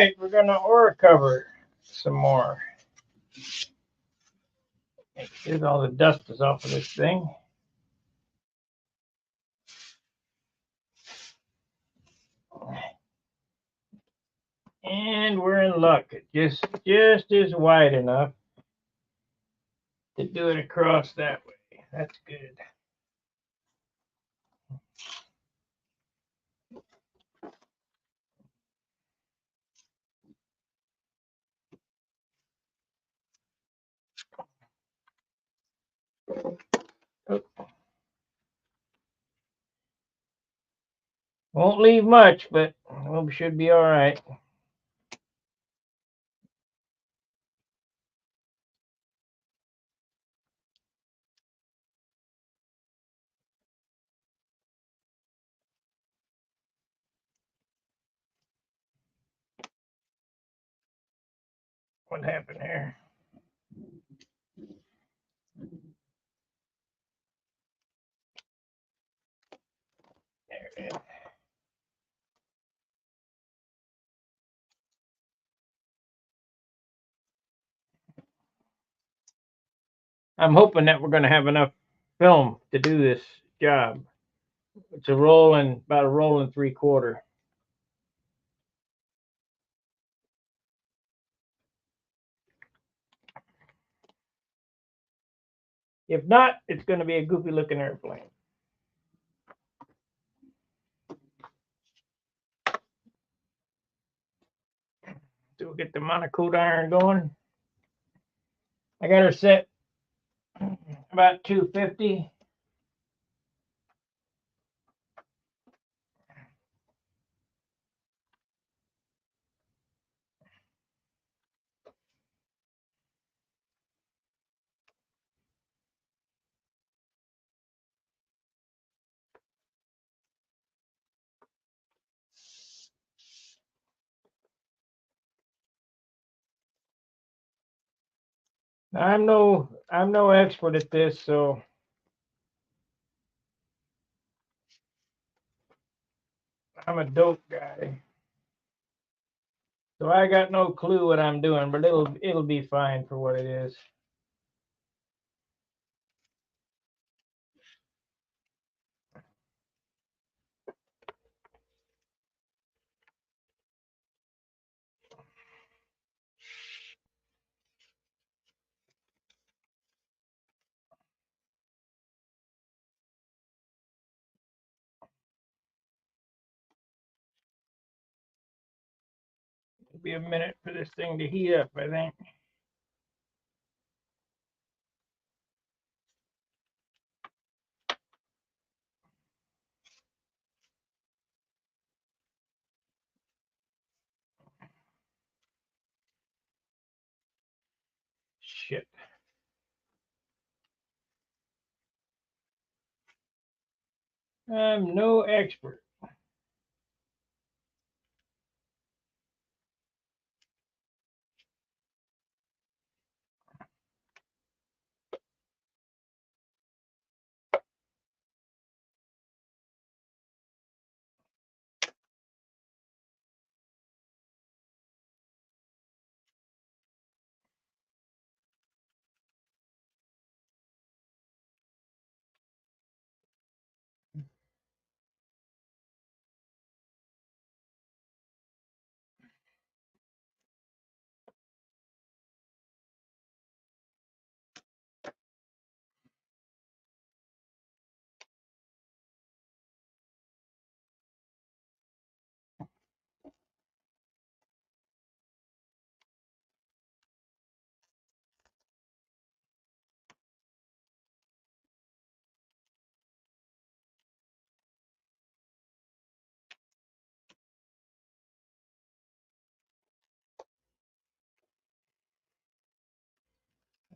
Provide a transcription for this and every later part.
right, we're gonna Oracover some more. Get all the dust is off of this thing. And we're in luck. It just is wide enough to do it across that way. That's good. Oh. Won't leave much, but we should be all right. What happened here? There it is. I'm hoping that we're going to have enough film to do this job. It's about a roll and 3/4. If not, it's going to be a goofy looking airplane. So we'll get the monocoat iron going. I got her set about 250. I'm no expert at this, so I'm a dope guy. So I got no clue what I'm doing, but it'll be fine for what it is. It'll be a minute for this thing to heat up, I think. Shit. I'm no expert.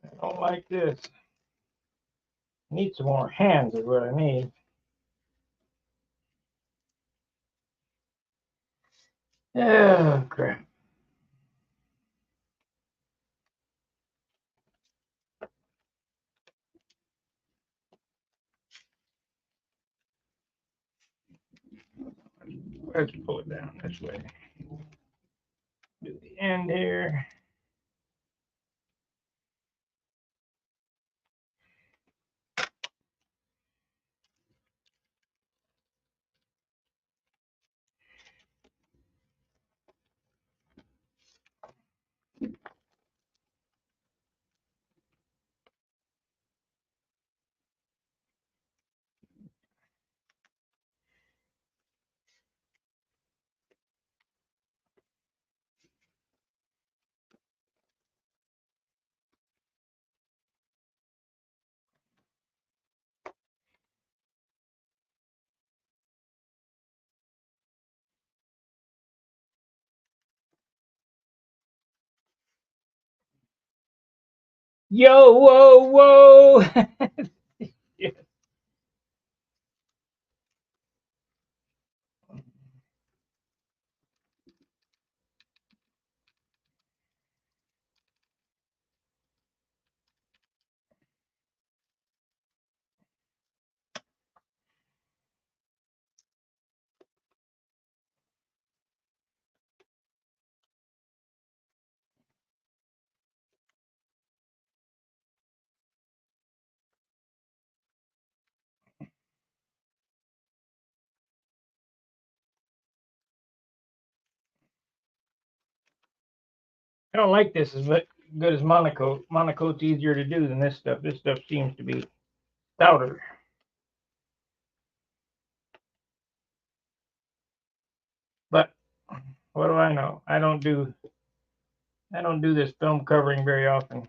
I don't like this. Need some more hands is what I need. Oh, crap. Let's pull it down this way. Do the end here. Yo, whoa, whoa. Yeah. I don't like this as good as Monaco. Monaco's easier to do than this stuff. This stuff seems to be stouter. But what do I know? I don't do this film covering very often.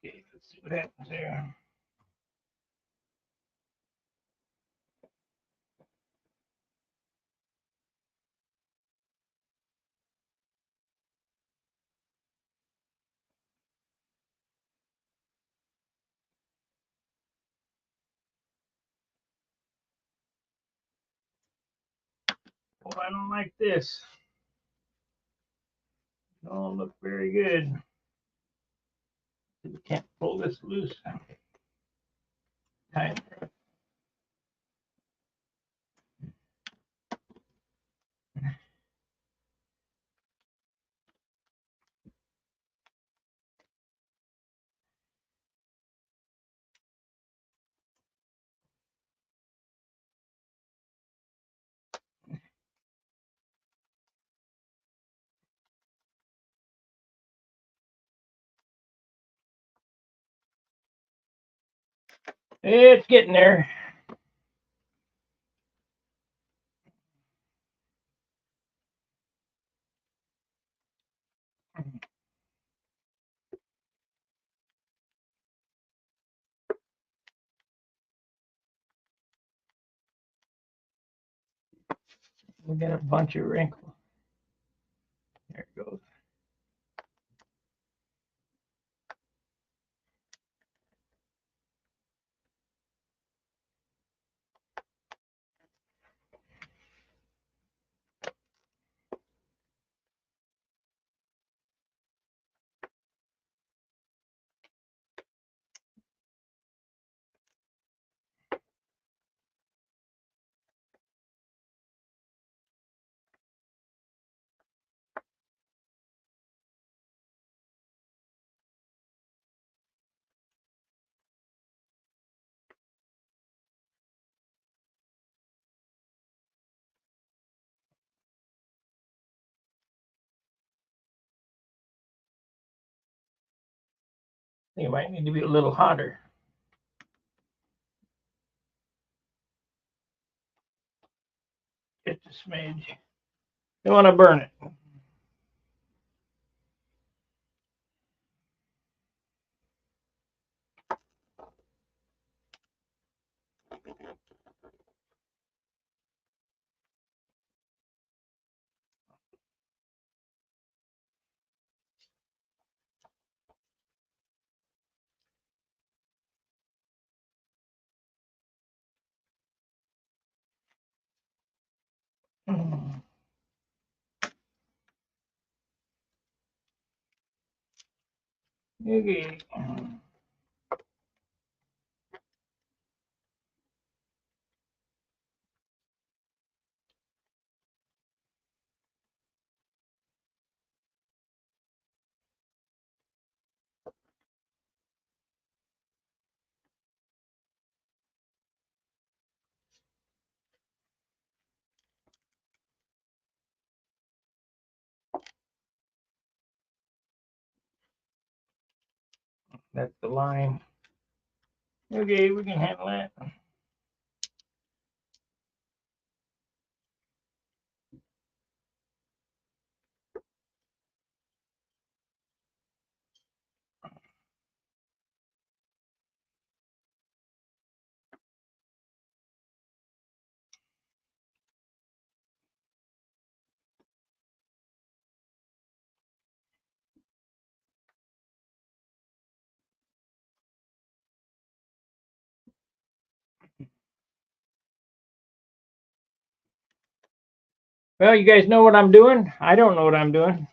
Okay, let's see what happens there. Oh, I don't like this. Don't look very good. We can't pull this loose. Tight. It's getting there. We got a bunch of wrinkles. There it goes. I think it might need to be a little hotter. Just a smidge. You want to burn it. Okay. That's the line. Okay, we can handle that. Well, you guys know what I'm doing? I don't know what I'm doing.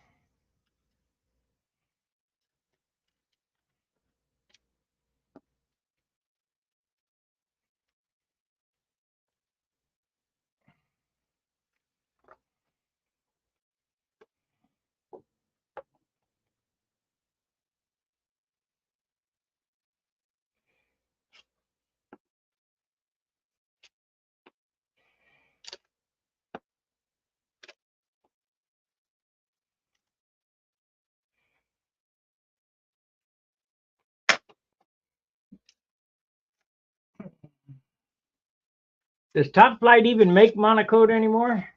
Does Top Flight even make Monocoat anymore?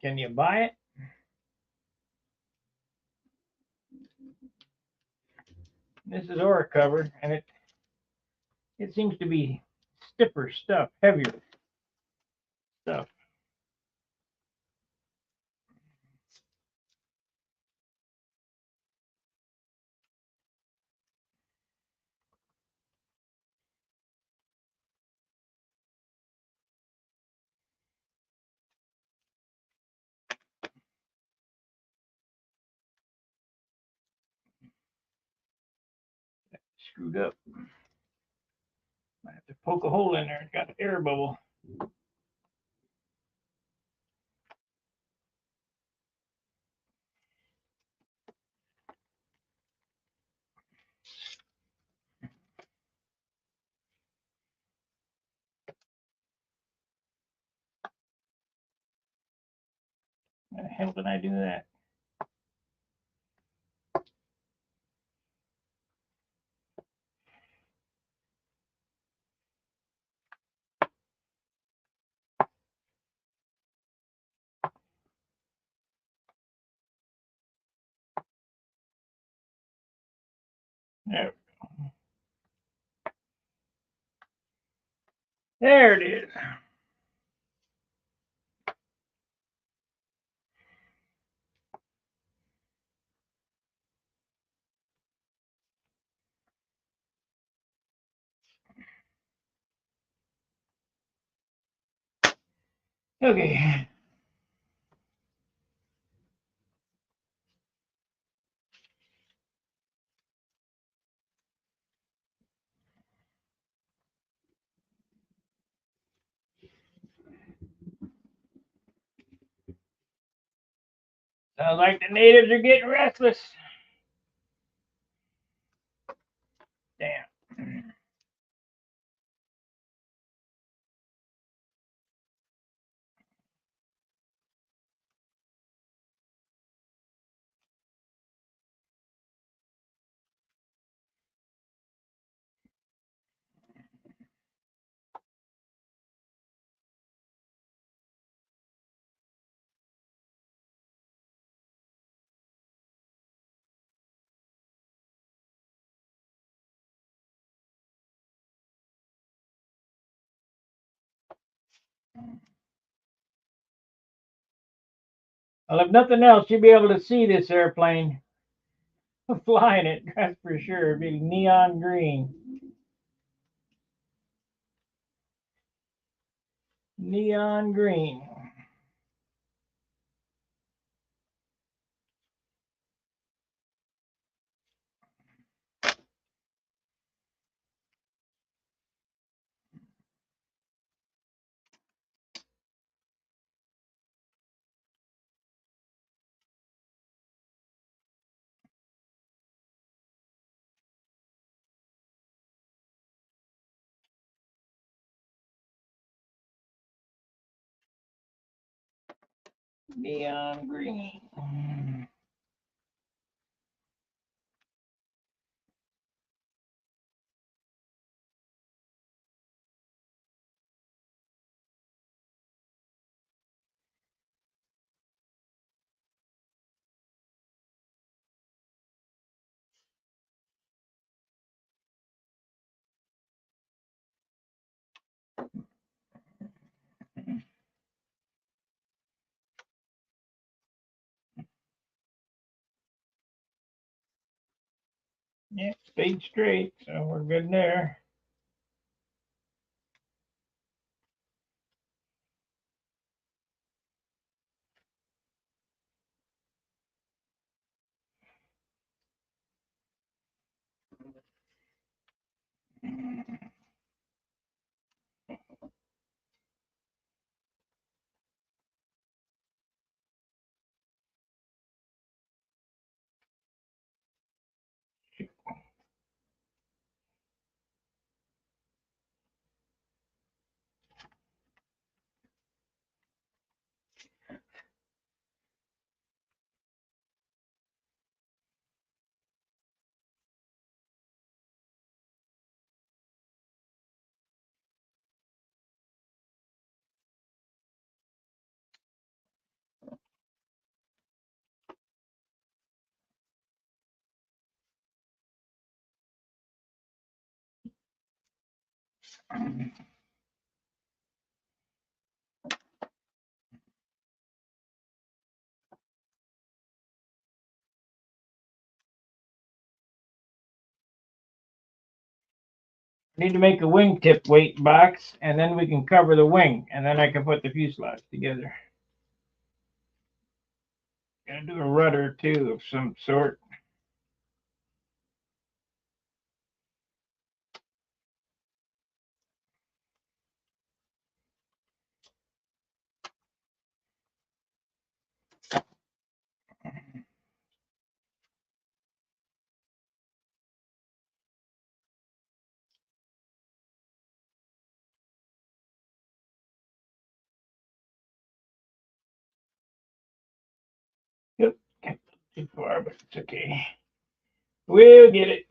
Can you buy it? This is Oracover, and it seems to be stiffer stuff, heavier stuff. Screwed up. I have to poke a hole in there. It's got an air bubble. How the hell did I do that? There, there it is. Okay. Sounds like the natives are getting restless. Damn. Well, if nothing else, you'll be able to see this airplane flying it. That's for sure. It'll be neon green. Neon green. Neon green. Yeah, stayed straight, so we're good there. Need to make a wingtip weight box, and then we can cover the wing, and then I can put the fuselage together. Gonna do a rudder too of some sort. Yep, can't go too far, but it's okay. We'll get it.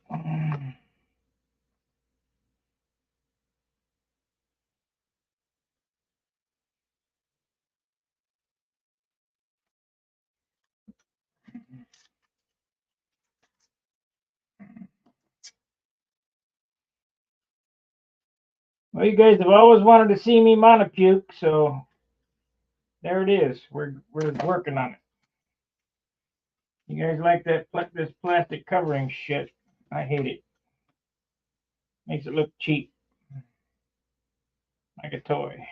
Well, you guys have always wanted to see me monopuke, so there it is. We're working on it. You guys like this plastic covering shit? I hate it. Makes it look cheap, like a toy.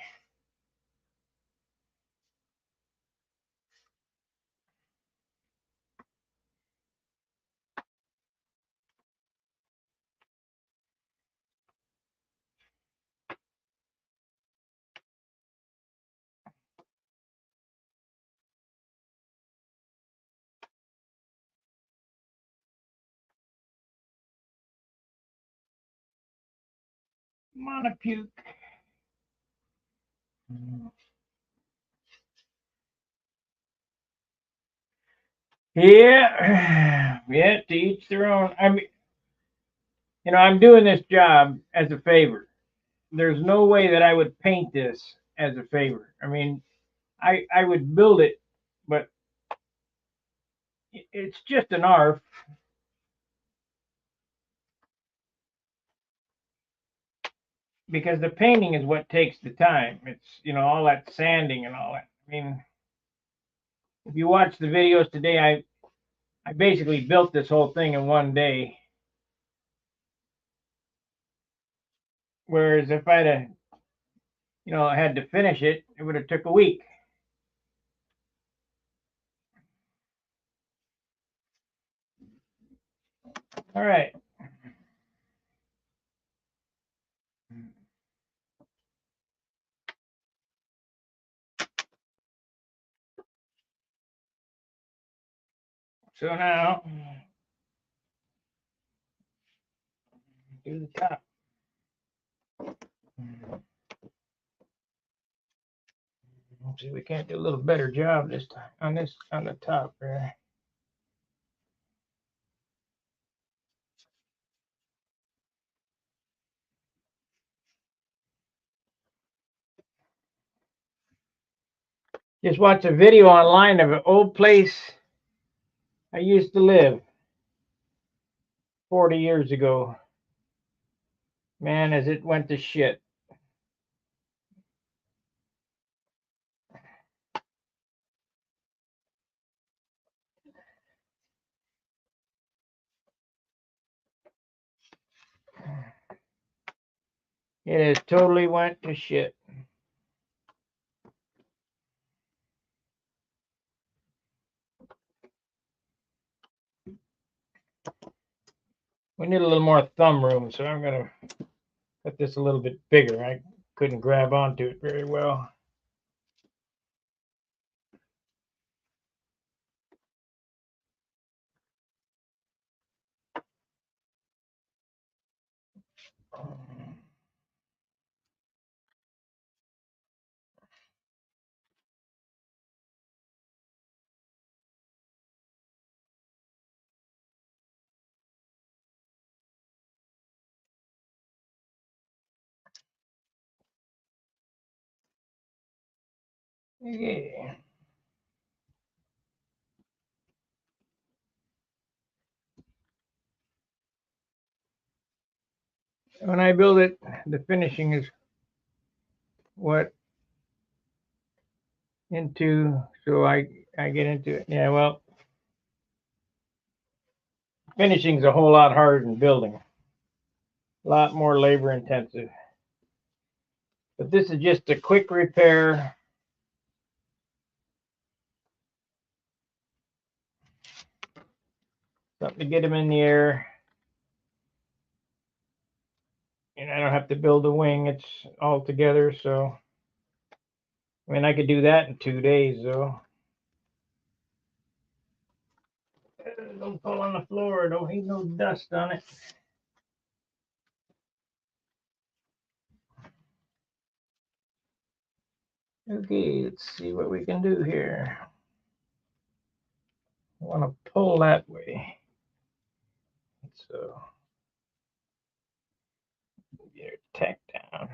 Monopuke. Yeah, yeah. To each their own. I mean, I'm doing this job as a favor. There's no way that I would paint this as a favor. I mean, I would build it, but it's just an ARF because the painting is what takes the time. It's all that sanding and all that. I mean, if you watch the videos today, I basically built this whole thing in one day. Whereas if I'd have you know, I had to finish it, it would have took a week. All right. So now, do the top. Let's see, we can't do a little better job this time on the top there. Just watched a video online of an old place I used to live 40 years ago. Man, as it went to shit. It has totally went to shit. We need a little more thumb room, so I'm going to cut this a little bit bigger. I couldn't grab onto it very well. Okay. When I build it, the finishing is what into, so I get into it. Yeah, well, finishing is a whole lot harder than building. A lot more labor intensive. But this is just a quick repair. Something to get them in the air. And I don't have to build a wing. It's all together, so I mean I could do that in 2 days though. Don't fall on the floor, don't need no dust on it. Okay, let's see what we can do here. I want to pull that way. So get it tacked down.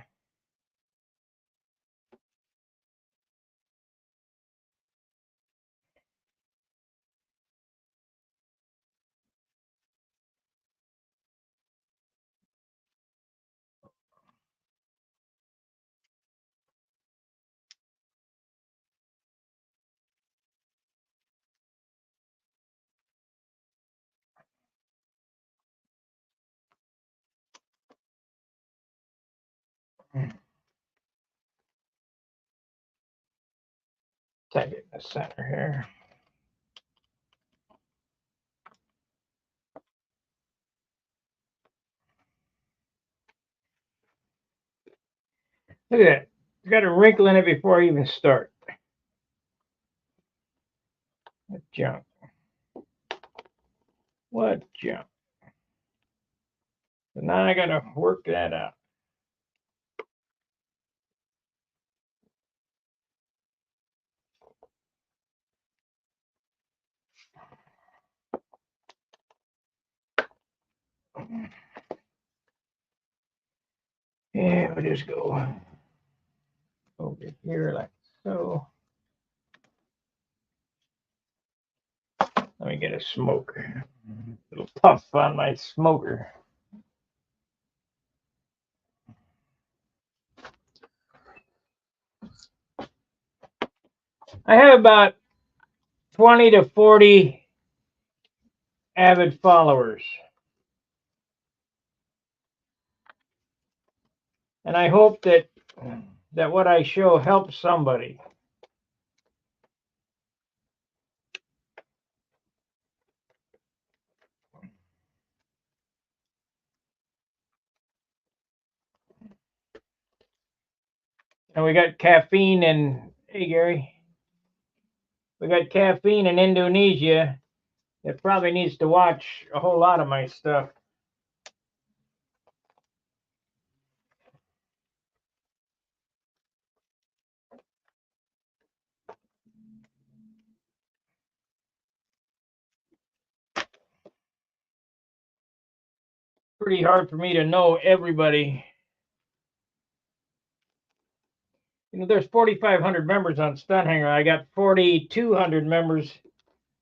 Tack it in the center here. Look at that. It's got a wrinkle in it before I even start. What junk? What junk? So now I gotta work that out. Yeah, we'll just go over here like so. Let me get a smoker. A little puff on my smoker. I have about 20 to 40 avid followers. And I hope that that what I show helps somebody. And we got caffeine in, hey Gary, we got caffeine in Indonesia that probably needs to watch a whole lot of my stuff. Pretty hard for me to know everybody. You know, there's 4,500 members on Stunhanger. I got 4,200 members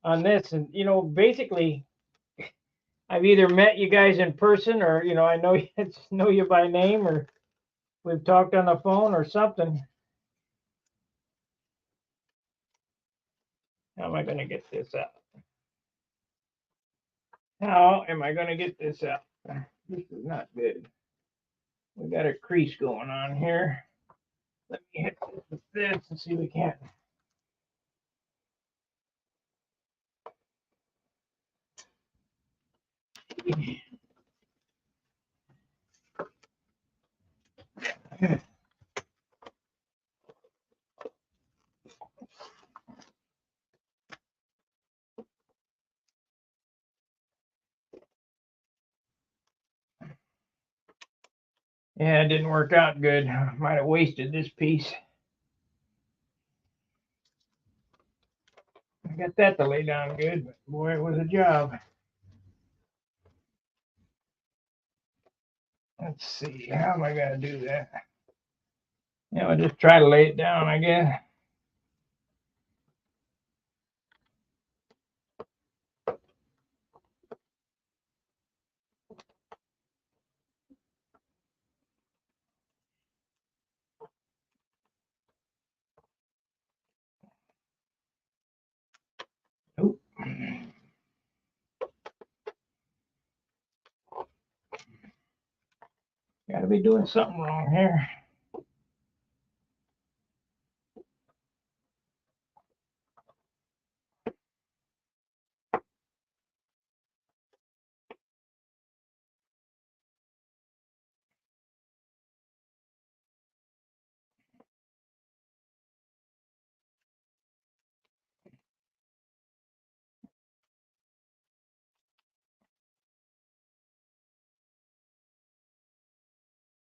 on this, and you know, basically, I've either met you guys in person, or you know, I know you by name, or we've talked on the phone or something. How am I going to get this out? How am I going to get this out? This is not good. We got a crease going on here. Let me hit this with this and see if we can. Yeah, it didn't work out good. Might have wasted this piece. I got that to lay down good, but boy, it was a job. Let's see, how am I going to do that? You know, just try to lay it down, I guess. Nope. Got to be doing something wrong here.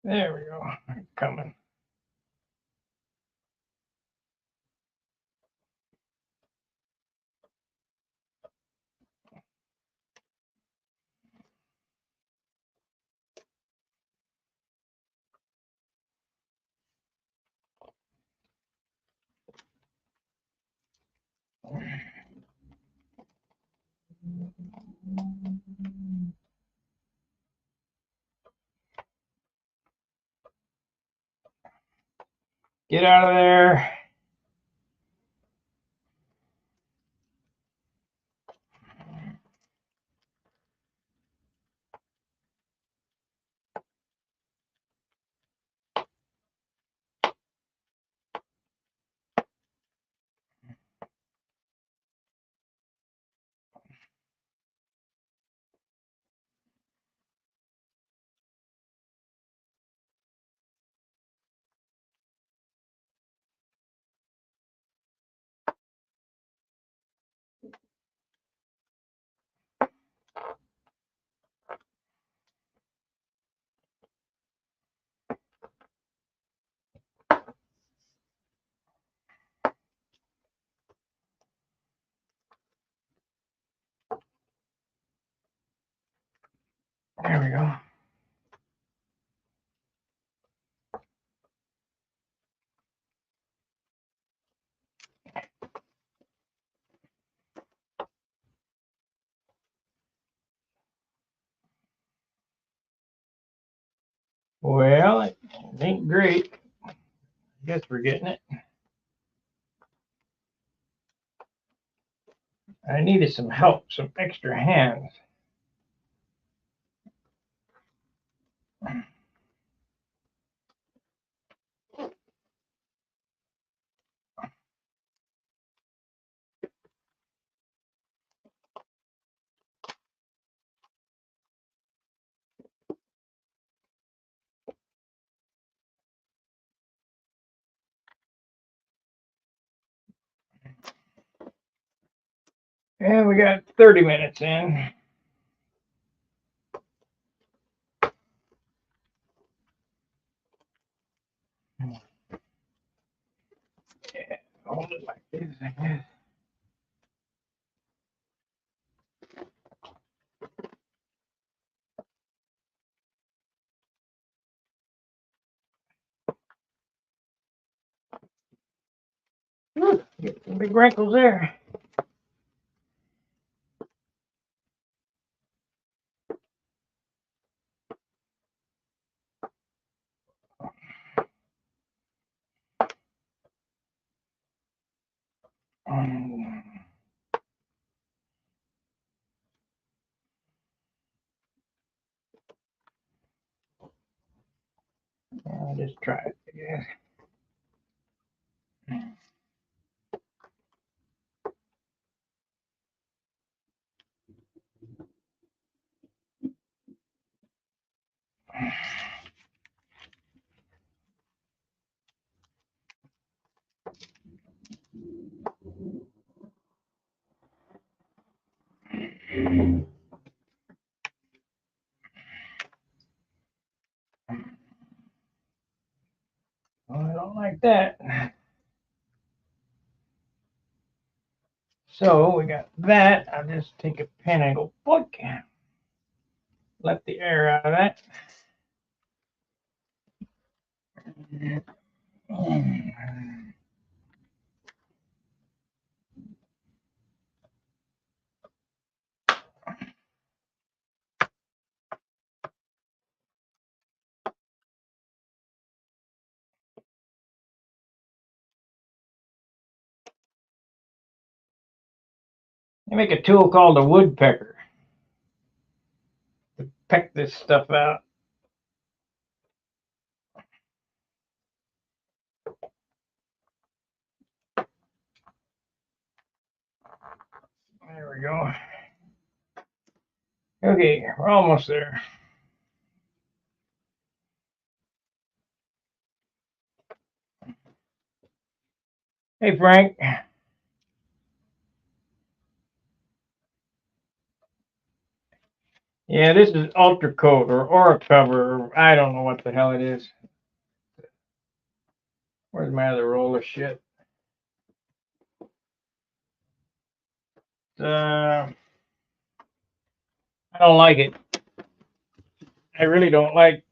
There we go. It's coming. Get out of there. There we go. Well, it ain't great. I guess we're getting it. I needed some help, some extra hands. And we got 30 minutes in. Yeah, hold it like this, I guess. Get some big wrinkles there. I'll just try it, I guess. Oh, I don't like that. So we got that. I'll just take a pen and go boink. Let the air out of that. They make a tool called a woodpecker to peck this stuff out. There we go. Okay, we're almost there. Hey, Frank. Yeah, this is Ultracoat or Oracover. Or I don't know what the hell it is. Where's my other roll of shit? I don't like it. I really don't like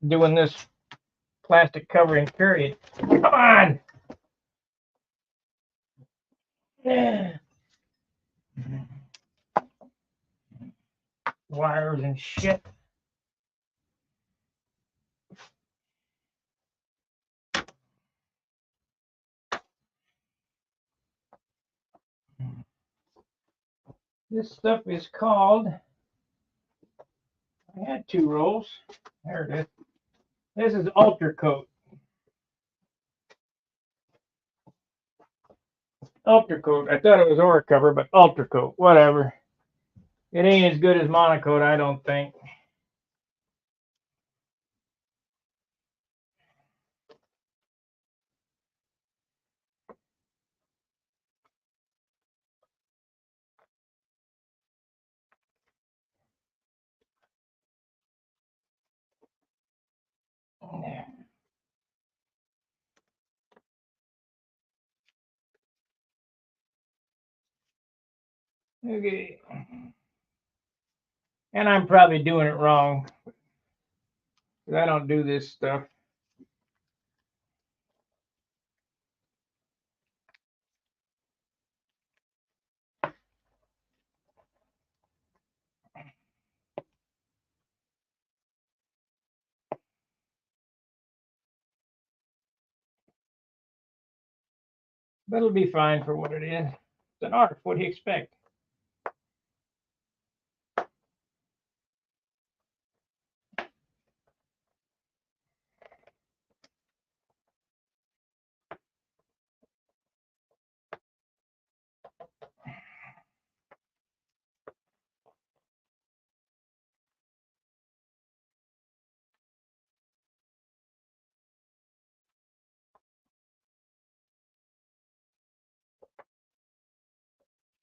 doing this plastic covering, period. Come on! Yeah. Wires and shit. This stuff is called, I had two rolls. There it is. This is Ultracoat. Ultracoat. I thought it was Oracover, but Ultracoat. Whatever. It ain't as good as Monocoat, I don't think. Okay. And I'm probably doing it wrong, because I don't do this stuff. But it'll be fine for what it is. It's an art. What do you expect?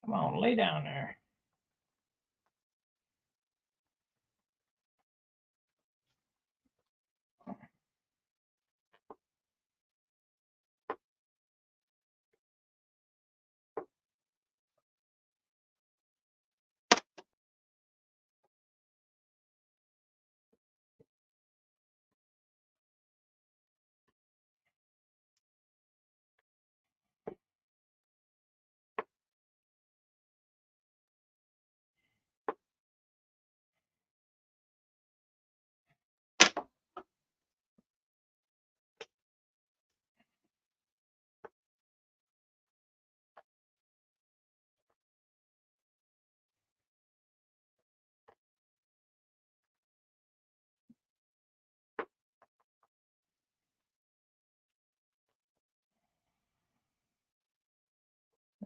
Come on, lay down there.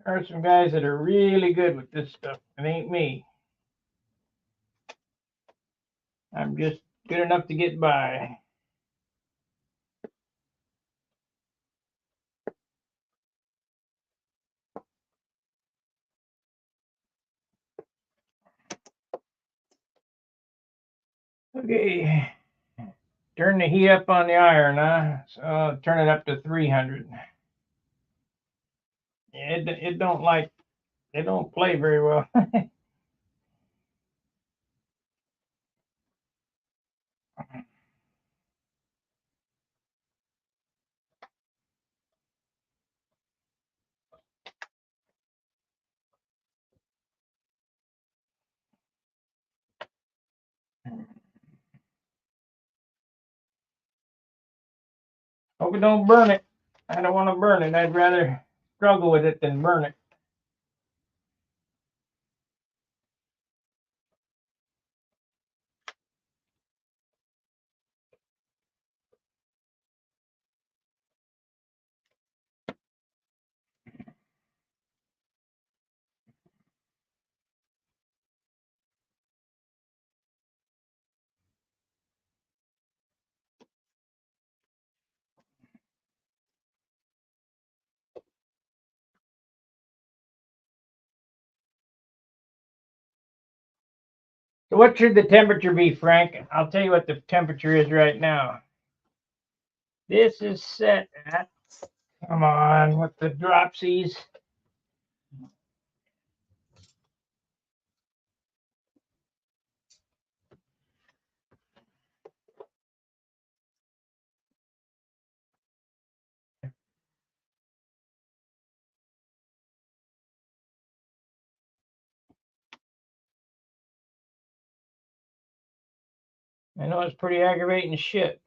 There are some guys that are really good with this stuff. It ain't me. I'm just good enough to get by. Okay. Turn the heat up on the iron, huh? So turn it up to 300. It don't play very well. Hope it don't burn it. I don't want to burn it. I'd rather struggle with it than burn it. So what should the temperature be, Frank? I'll tell you what the temperature is right now. This is set at, come on, with the dropsies. I know it's pretty aggravating shit.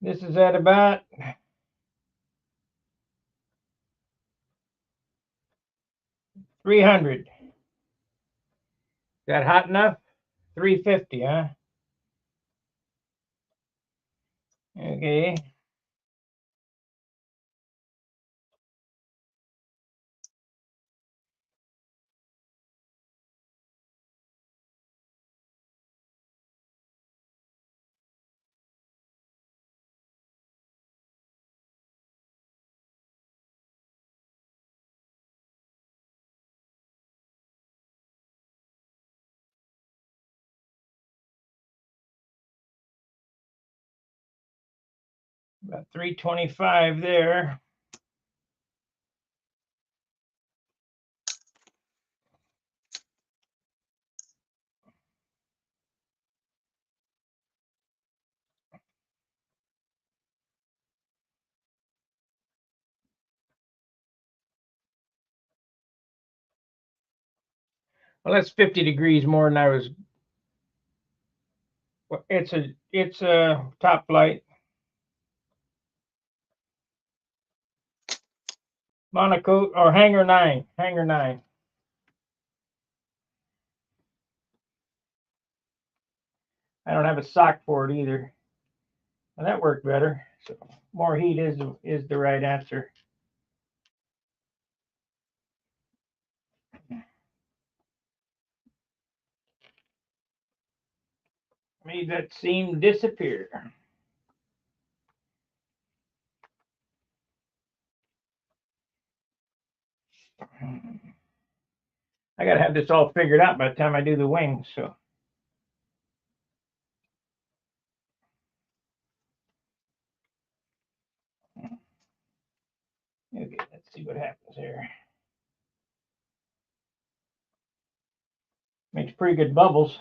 This is at about 300. Is that hot enough? 350, huh? Okay. About 325 there. Well, that's 50 degrees more than I was. It's a top flight. Monocoque or Hangar 9. Hangar 9. I don't have a sock for it either. Well, that worked better. So more heat is the right answer. made that seam disappear. I gotta have this all figured out by the time I do the wings, so. Okay, let's see what happens here. Makes pretty good bubbles.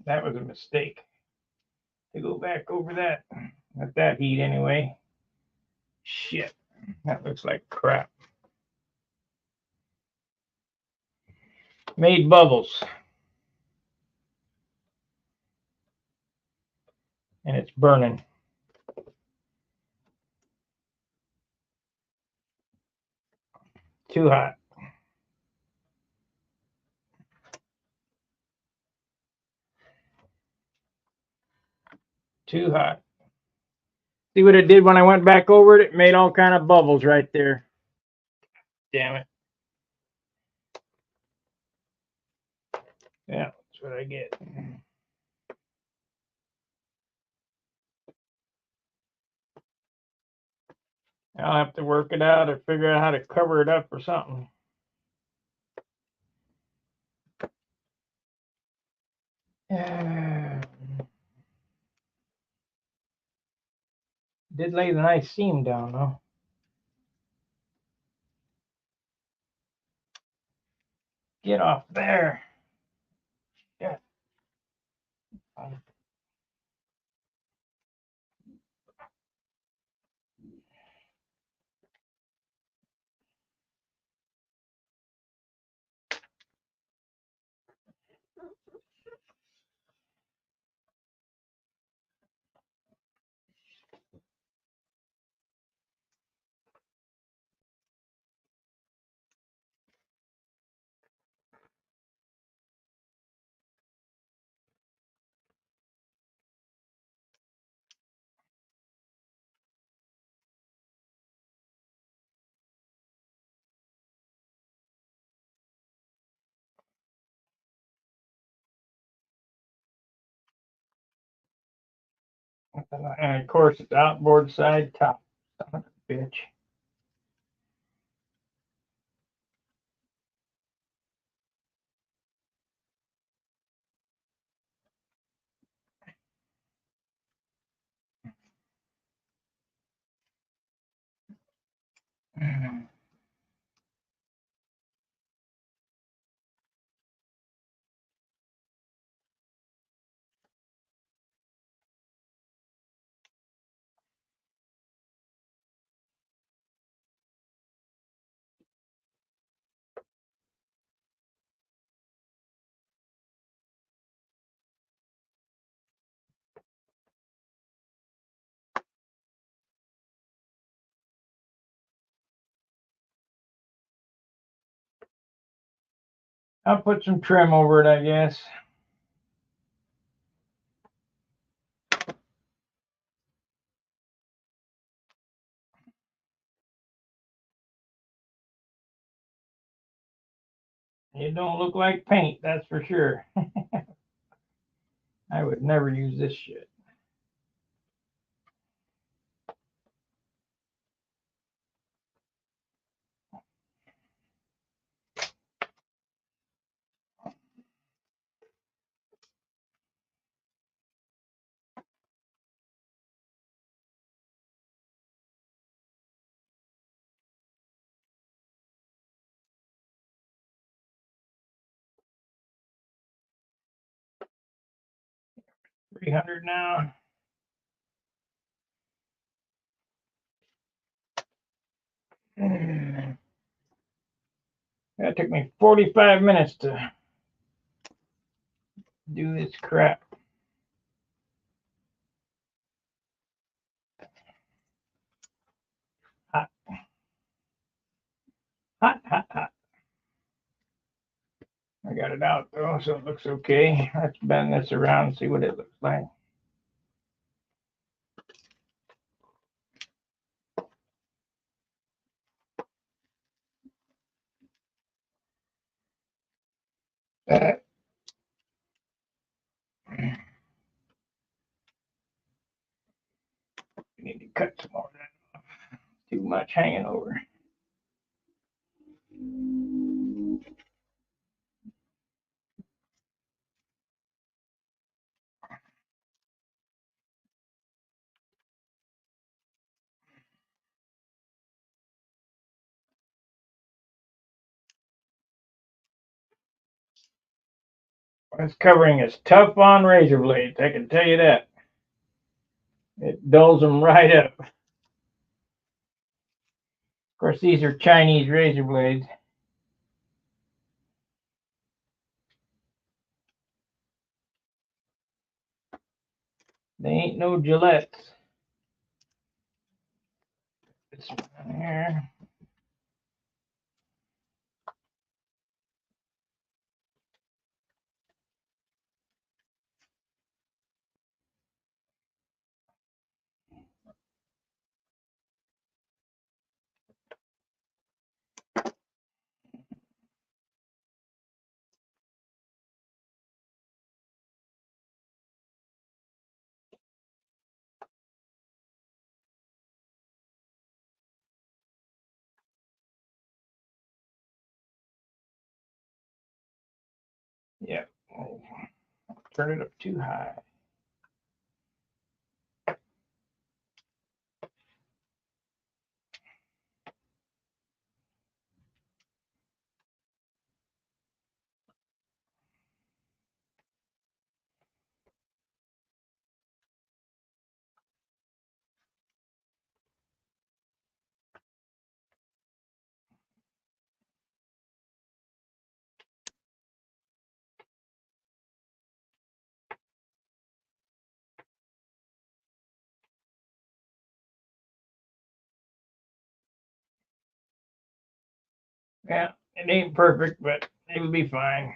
That was a mistake. To go back over that at that heat anyway. Shit, that looks like crap. Made bubbles. And it's burning. Too hot. Too hot. See what it did when I went back over it? It made all kind of bubbles right there. Damn it. Yeah, that's what I get. I'll have to work it out or figure out how to cover it up or something. Did lay the nice seam down though. Get off there. Yeah. 'em. And of course it's outboard side top. Son of a bitch. I'll put some trim over it, I guess. It don't look like paint, that's for sure. I would never use this shit. $300 now. That took me 45 minutes to do this crap. Hot. Hot, hot, hot. I got it out though, so it looks okay. Let's bend this around and see what it looks like. Need to cut some more of that off. Too much hanging over. This covering is tough on razor blades, I can tell you that. It dulls them right up. Of course, these are Chinese razor blades. They ain't no Gillettes. This one here. Yeah. Oh, turn it up too high. Yeah, it ain't perfect, but it'll be fine.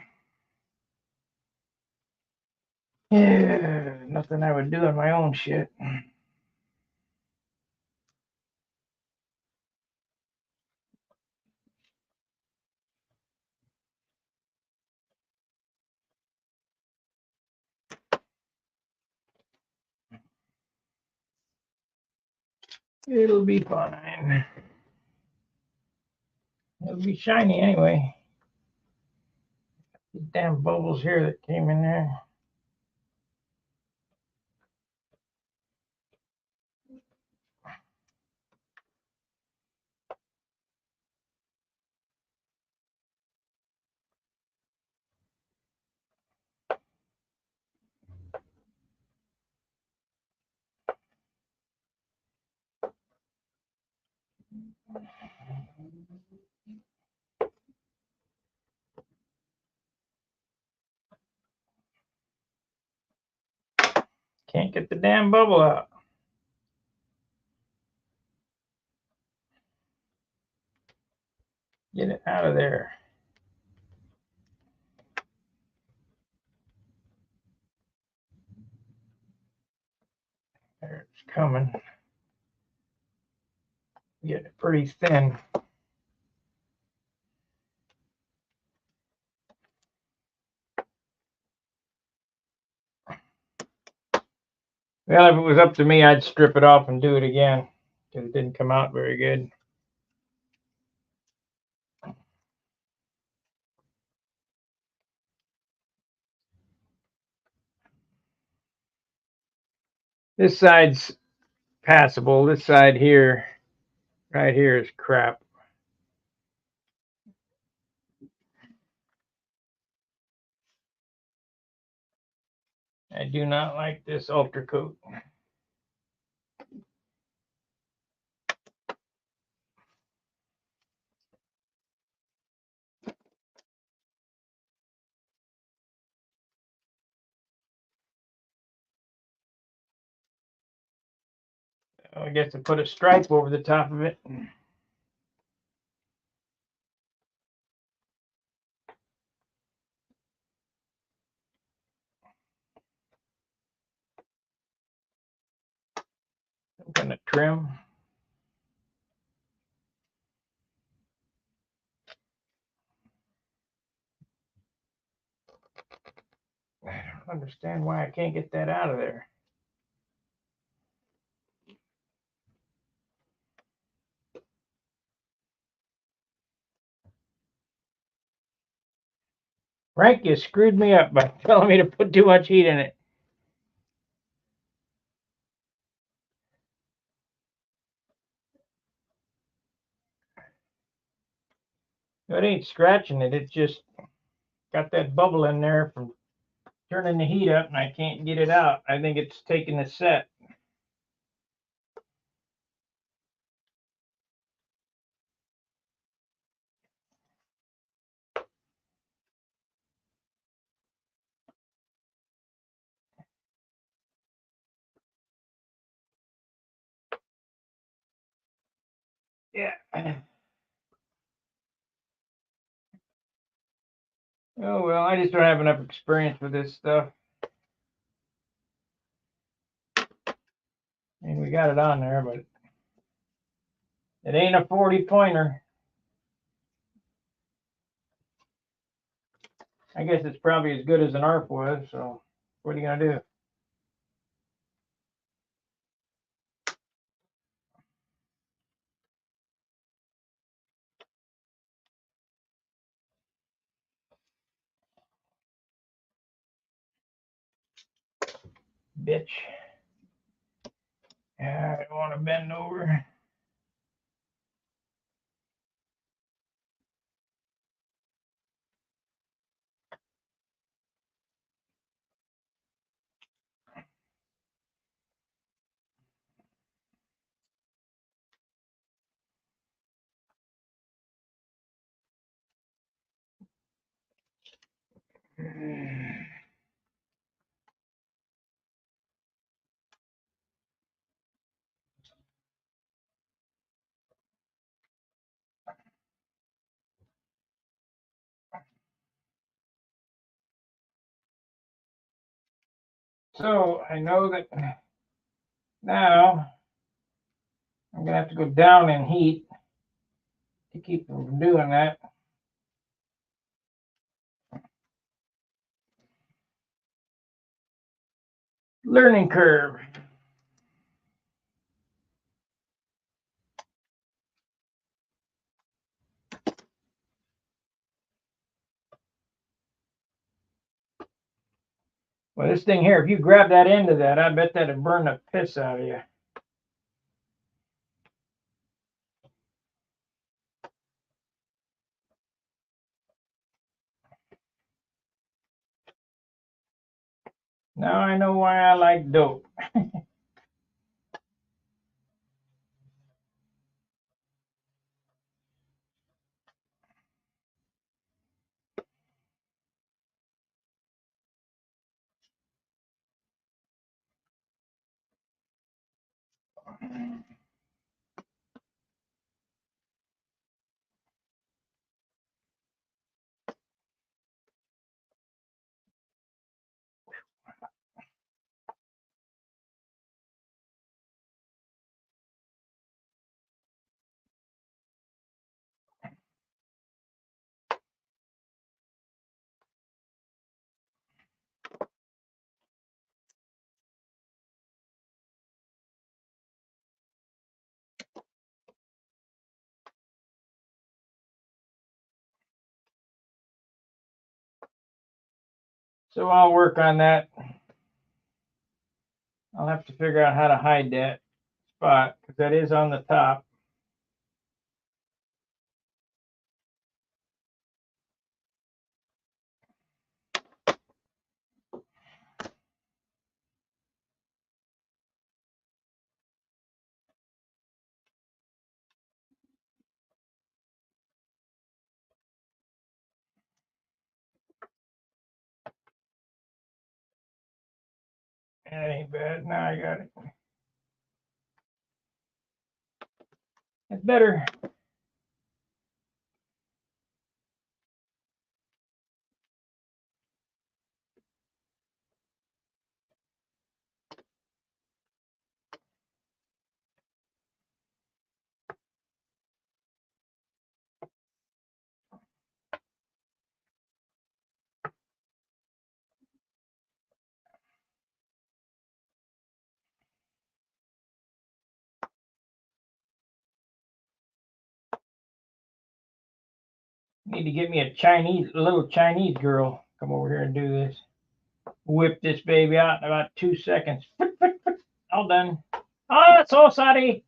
Yeah, nothing I would do in my own shit. It'll be fine. It'll be shiny anyway. These damn bubbles here that came in there. Can't get the damn bubble out. Get it out of there. There, it's coming. Get it pretty thin. Well, if it was up to me, I'd strip it off and do it again because it didn't come out very good. This side's passable. This side here, right here, is crap. I do not like this ultra coat. I guess I put a stripe over the top of it. I'm gonna trim. understand why I can't get that out of there. Frank, you screwed me up by telling me to put too much heat in it. It ain't scratching it. It just got that bubble in there from turning the heat up, and I can't get it out. I think it's taking the set. Yeah. Oh, well, I just don't have enough experience with this stuff. And we got it on there, but it ain't a 40 pointer. I guess it's probably as good as an ARP was, so what are you going to do? Bitch. Yeah, I don't want to bend over. So I know that now I'm going to have to go down in heat to keep from doing that. Learning curve. Well, this thing here, if you grab that end of that, I bet that'd burn the piss out of you. Now I know why I like dope. So I'll work on that. I'll have to figure out how to hide that spot because that is on the top. That ain't bad. Now I got it. It's better. Need to get me a little Chinese girl. Come over here and do this. Whip this baby out in about 2 seconds. All done. Oh, so sorry.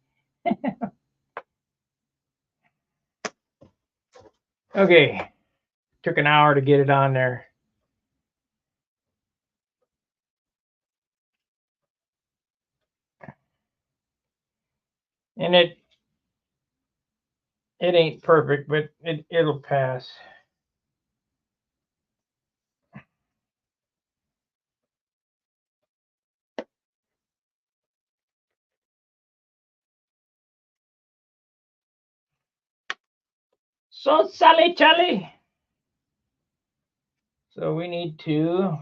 Okay. Took an hour to get it on there. And it ain't perfect, but it'll pass. So Sally Charlie. So we need to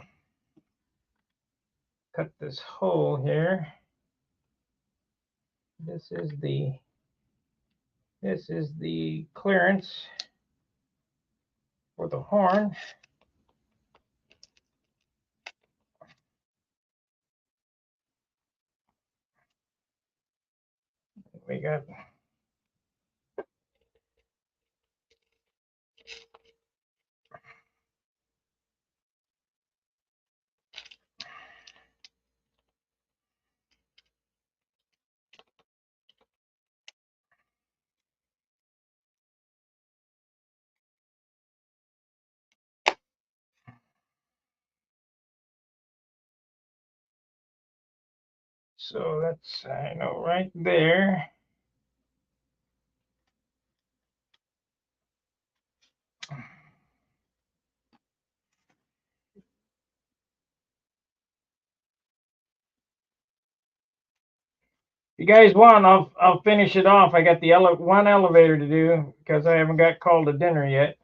cut this hole here. This is the clearance for the horn. We got so that's, I know, right there. If you guys want, I'll finish it off. I got the one elevator to do because I haven't got called to dinner yet.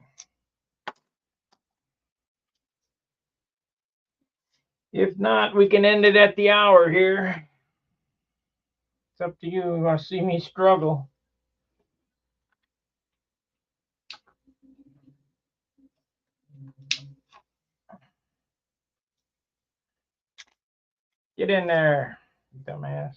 If not, we can end it at the hour here. It's up to you. You want to see me struggle? Get in there, dumbass.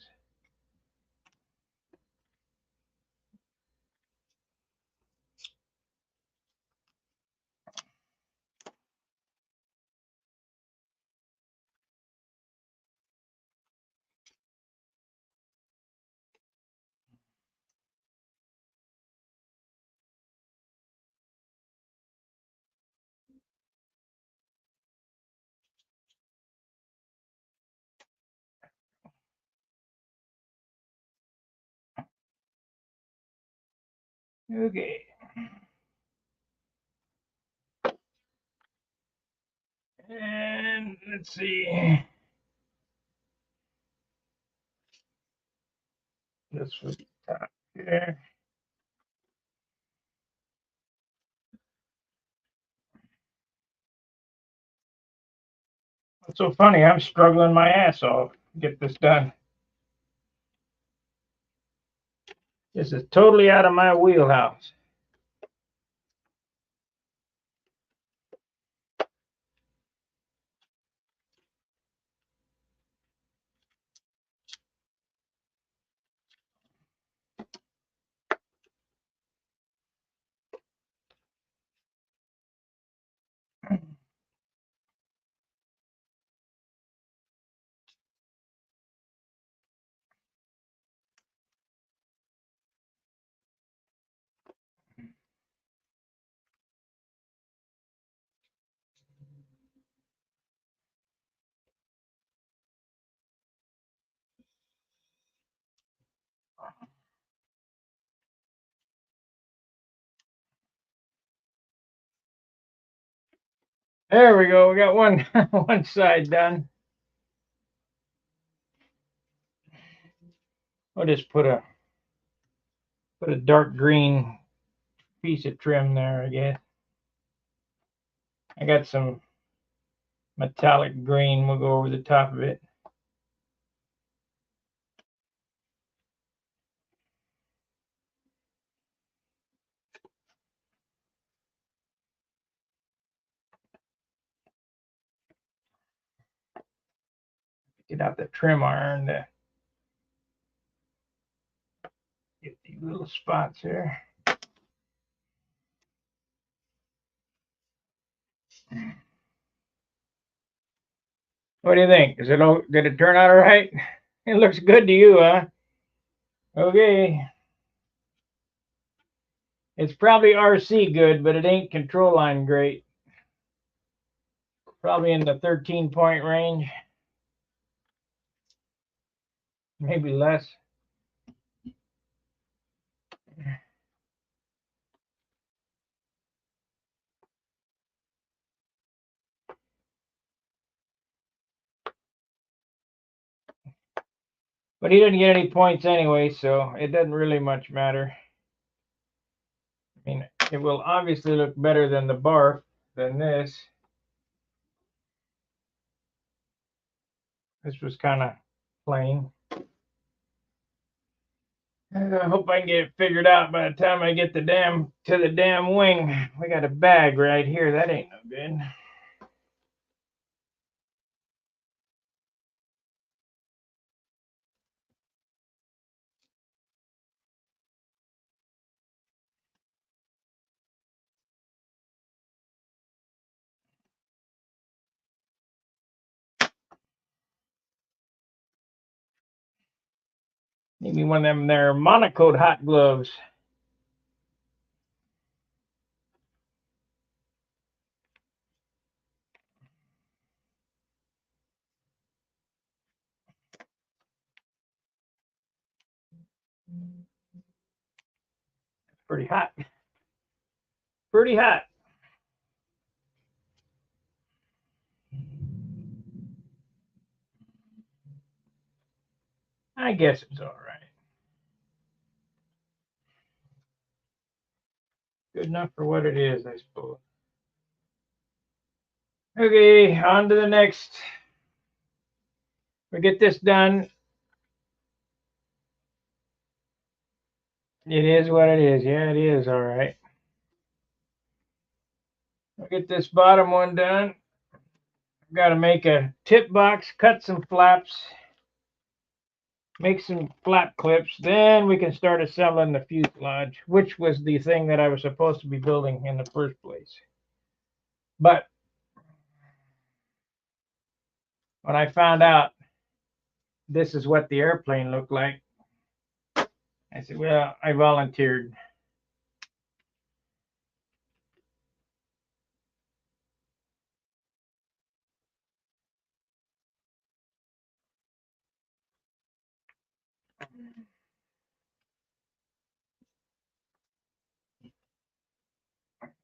Okay. And let's see. This was top here. What's so funny? I'm struggling my ass off to get this done. This is totally out of my wheelhouse. There we go. We got one one side done. I'll just put a dark green piece of trim there, I guess. I got some metallic green. We'll go over the top of it. Get out the trim iron to get these little spots here. What do you think? Did it turn out all right? It looks good to you, huh? Okay. It's probably RC good, but it ain't control line great. Probably in the 13-point range. Maybe less. But he didn't get any points anyway, so it doesn't really much matter. I mean, it will obviously look better than the barf than this. This was kind of plain. I hope I can get it figured out by the time I get to the damn wing. We got a bag right here. That ain't no good. Need me one of them there Monaco hot gloves. Pretty hot. Pretty hot. I guess it's all right. Good enough for what it is, I suppose. Okay, on to the next. We get this done. It is what it is. Yeah, it is all right. We'll get this bottom one done. I've got to make a tip box, cut some flaps, make some flap clips. Then we can start assembling the fuselage, which was the thing that I was supposed to be building in the first place. But when I found out this is what the airplane looked like, I said, well, I volunteered.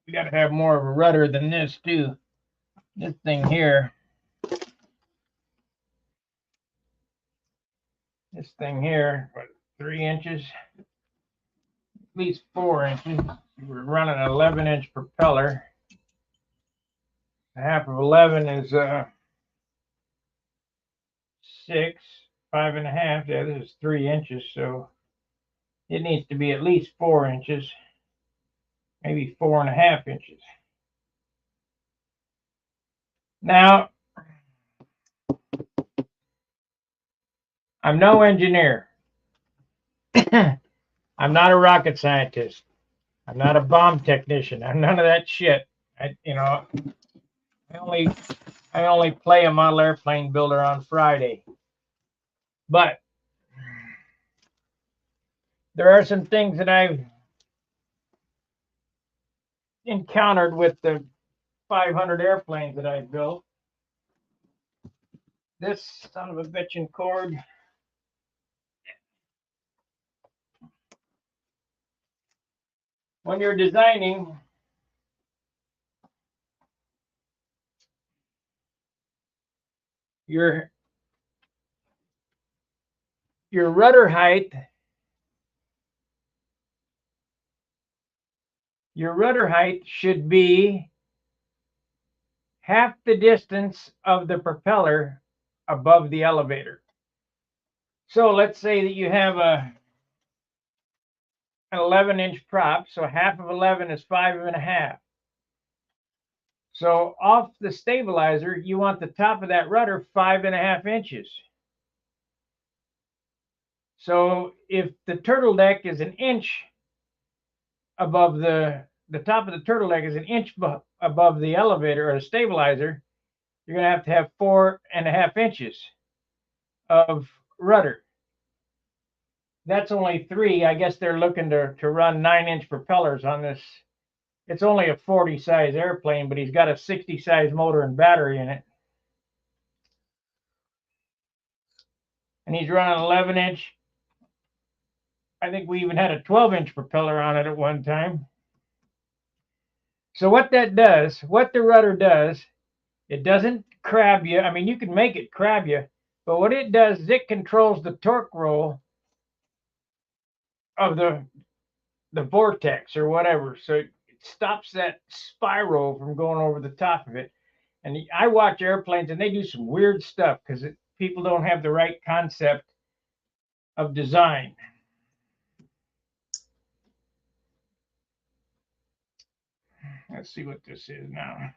We got to have more of a rudder than this, too. This thing here. This thing here, what, 3 inches? At least 4 inches. We're running an 11-inch propeller. A half of 11 is 6, 5.5. Yeah, this is 3 inches, so it needs to be at least 4 inches, maybe 4.5 inches. Now, I'm no engineer. I'm not a rocket scientist. I'm not a bomb technician. I'm none of that shit. I only play a model airplane builder on Friday. But there are some things that I've encountered with the 500 airplanes that I've built. This son of a bitchin' cord. When you're designing, your rudder height, should be half the distance of the propeller above the elevator. So let's say that you have an 11-inch prop, so half of 11 is 5.5. So off the stabilizer, you want the top of that rudder 5.5 inches. So if the turtle deck is an inch above the the top of the turtle deck is an inch above the elevator or the stabilizer, you're going to have 4.5 inches of rudder. That's only 3. I guess they're looking to run 9-inch propellers on this. It's only a 40 size airplane, but he's got a 60 size motor and battery in it. And he's running 11-inch. I think we even had a 12-inch propeller on it at one time. So what that does, what the rudder does, it doesn't crab you. I mean, you can make it crab you, but what it does is it controls the torque roll of the vortex or whatever. So it stops that spiral from going over the top of it. And I watch airplanes and they do some weird stuff because people don't have the right concept of design. Let's see what this is now.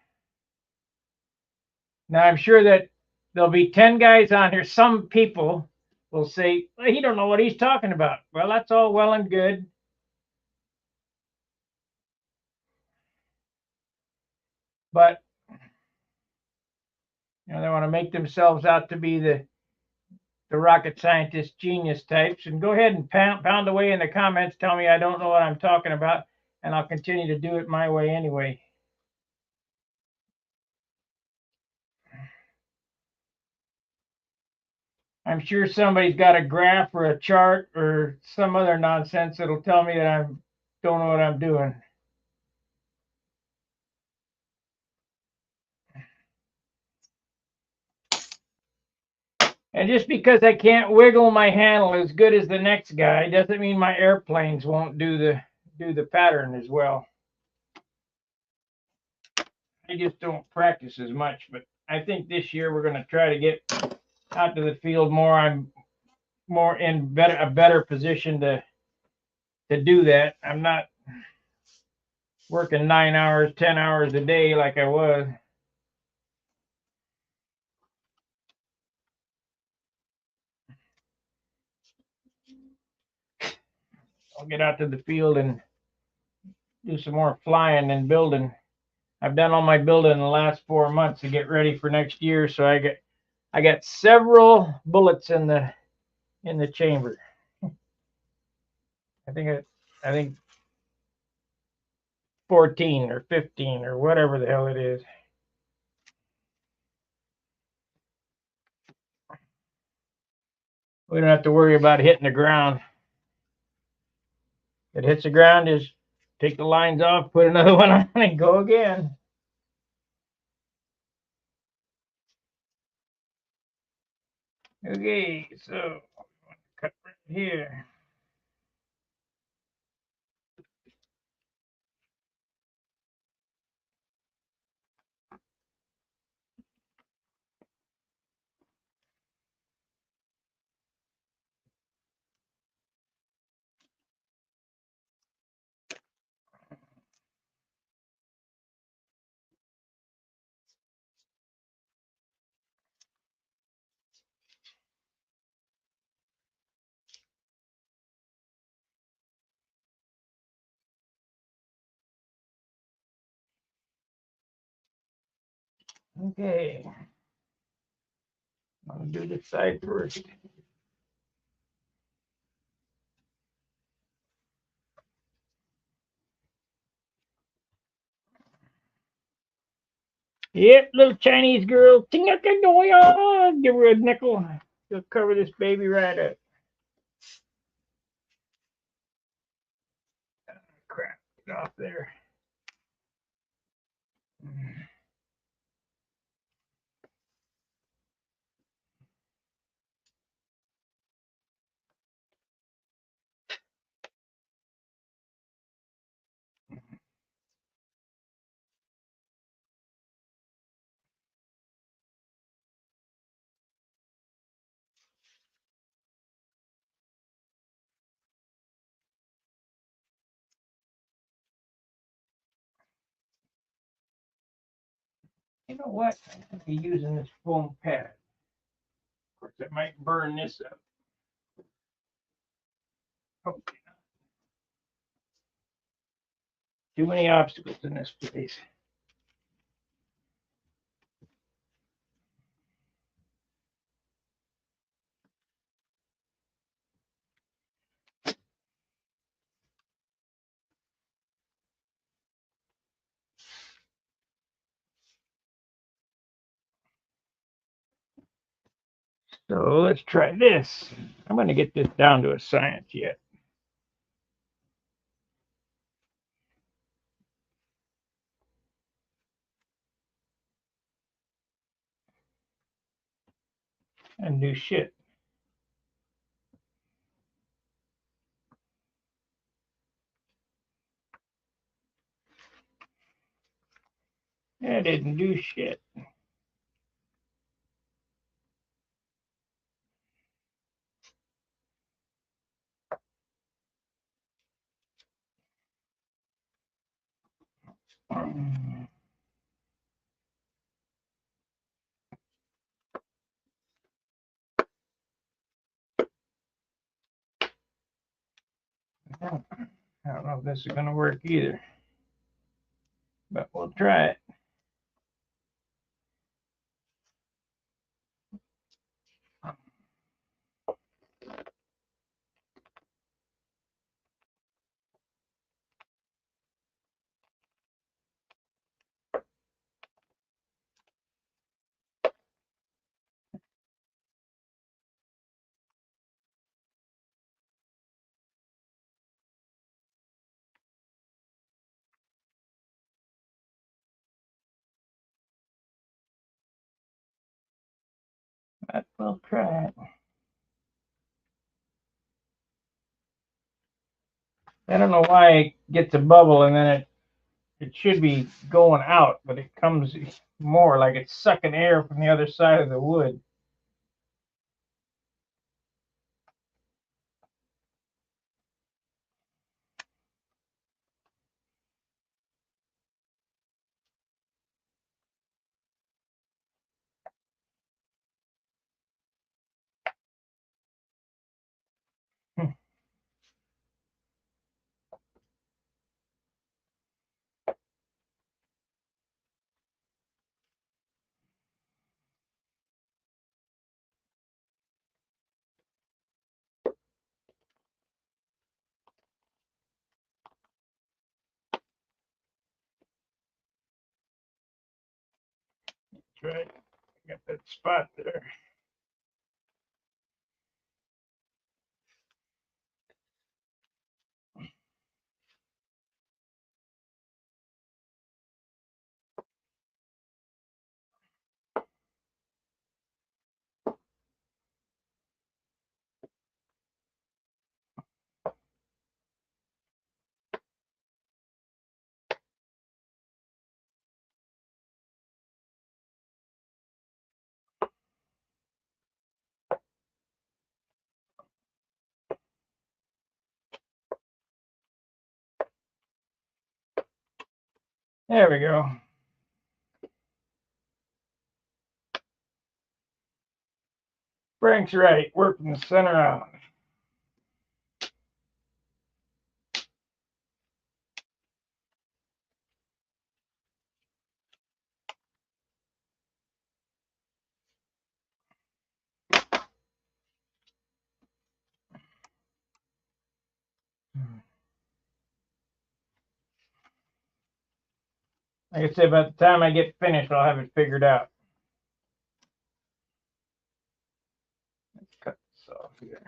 Now, I'm sure that there'll be 10 guys on here. Some people will say, well, he don't know what he's talking about. Well, that's all well and good. But, you know, they want to make themselves out to be the rocket scientist genius types. And go ahead and pound away in the comments. Tell me I don't know what I'm talking about. And I'll continue to do it my way anyway. I'm sure somebody's got a graph or a chart or some other nonsense that'll tell me that I don't know what I'm doing. And just because I can't wiggle my handle as good as the next guy doesn't mean my airplanes won't do the pattern as well. I just don't practice as much, but I think this year we're going to try to get out to the field more. I'm more in a better position to do that. I'm not working 9 hours, 10 hours a day like I was. I'll get out to the field and do some more flying and building. I've done all my building in the last 4 months to get ready for next year, so I got several bullets in the chamber. I think 14 or 15 or whatever the hell it is. We don't have to worry about hitting the ground. If it hits the ground, just take the lines off, put another one on, and go again. Okay, so cut right here. Okay, I'll do this side first. Yep, little Chinese girl. Give her a nickel. She'll cover this baby right up. Crap, get off there. You know what? I'm going to be using this foam pad. Of course, it might burn this up. Hopefully not. Too many obstacles in this place. So let's try this. I'm going to get this down to a science yet. And do shit. That didn't do shit. I don't know if this is going to work either, but we'll try it. But we'll try it. I don't know why it gets a bubble and then it should be going out, but it comes more like it's sucking air from the other side of the wood. That's right. Got that spot there. There we go. Frank's right. Work from the center out. Like I said, by the time I get finished, I'll have it figured out. Let's cut this off here.